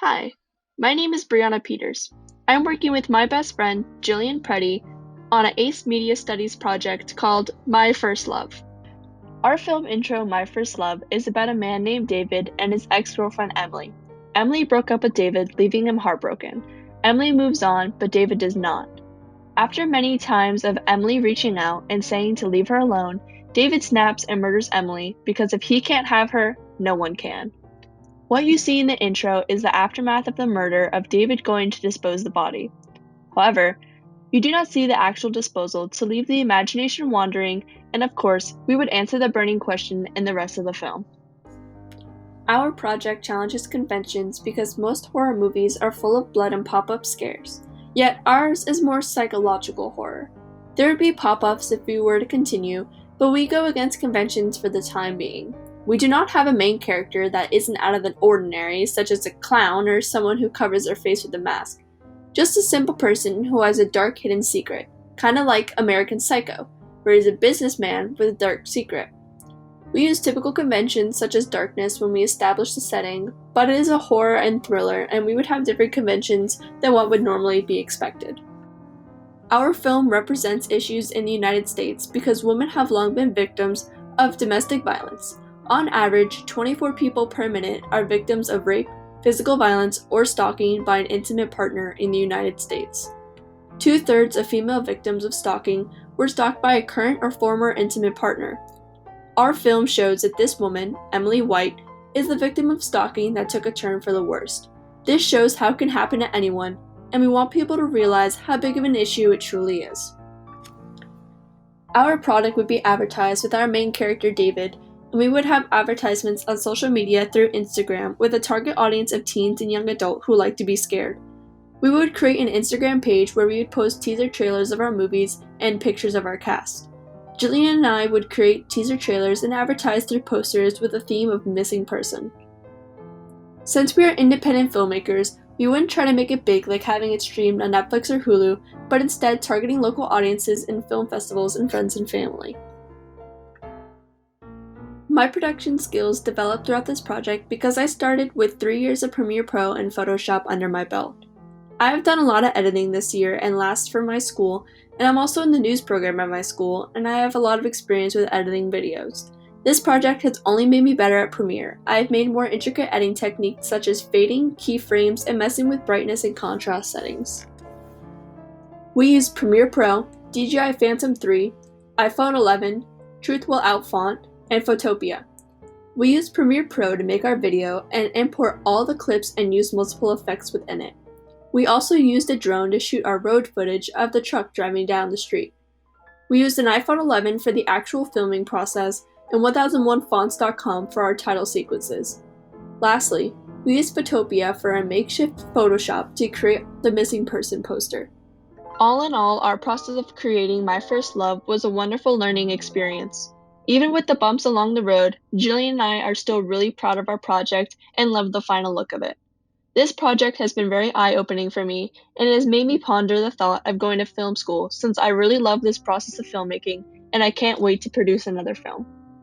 Hi, my name is Brianna Peters. I'm working with my best friend, Jillian Preddy, on an AICE Media Studies project called My First Love. Our film intro, My First Love, is about a man named David and his ex-girlfriend, Emily. Emily broke up with David, leaving him heartbroken. Emily moves on, but David does not. After many times of Emily reaching out and saying to leave her alone, David snaps and murders Emily because if he can't have her, no one can. What you see in the intro is the aftermath of the murder of David going to dispose the body. However, you do not see the actual disposal to leave the imagination wandering, and of course, we would answer the burning question in the rest of the film. Our project challenges conventions because most horror movies are full of blood and pop-up scares, yet ours is more psychological horror. There would be pop-ups if we were to continue, but we go against conventions for the time being. We do not have a main character that isn't out of the ordinary, such as a clown or someone who covers their face with a mask. Just a simple person who has a dark hidden secret, kinda like American Psycho, where he's a businessman with a dark secret. We use typical conventions such as darkness when we establish the setting, but it is a horror and thriller, and we would have different conventions than what would normally be expected. Our film represents issues in the United States because women have long been victims of domestic violence. On average, 24 people per minute are victims of rape, physical violence, or stalking by an intimate partner in the United States. 2/3 of female victims of stalking were stalked by a current or former intimate partner. Our film shows that this woman, Emily White, is the victim of stalking that took a turn for the worst. This shows how it can happen to anyone, and we want people to realize how big of an issue it truly is. Our product would be advertised with our main character David, and we would have advertisements on social media through Instagram with a target audience of teens and young adults who like to be scared. We would create an Instagram page where we would post teaser trailers of our movies and pictures of our cast. Jillian and I would create teaser trailers and advertise through posters with a theme of missing person. Since we are independent filmmakers, we wouldn't try to make it big like having it streamed on Netflix or Hulu, but instead targeting local audiences in film festivals and friends and family. My production skills developed throughout this project because I started with 3 years of Premiere Pro and Photoshop under my belt. I have done a lot of editing this year and last for my school, and I'm also in the news program at my school, and I have a lot of experience with editing videos. This project has only made me better at Premiere. I have made more intricate editing techniques such as fading, keyframes, and messing with brightness and contrast settings. We use Premiere Pro, DJI Phantom 3, iPhone 11, Truthful Out Font, and Photopea. We use Premiere Pro to make our video and import all the clips and use multiple effects within it. We also used a drone to shoot our road footage of the truck driving down the street. We used an iPhone 11 for the actual filming process and 1001fonts.com for our title sequences. Lastly, we used Photopea for a makeshift Photoshop to create the missing person poster. All in all, our process of creating My First Love was a wonderful learning experience. Even with the bumps along the road, Jillian and I are still really proud of our project and love the final look of it. This project has been very eye-opening for me, and it has made me ponder the thought of going to film school since I really love this process of filmmaking, and I can't wait to produce another film.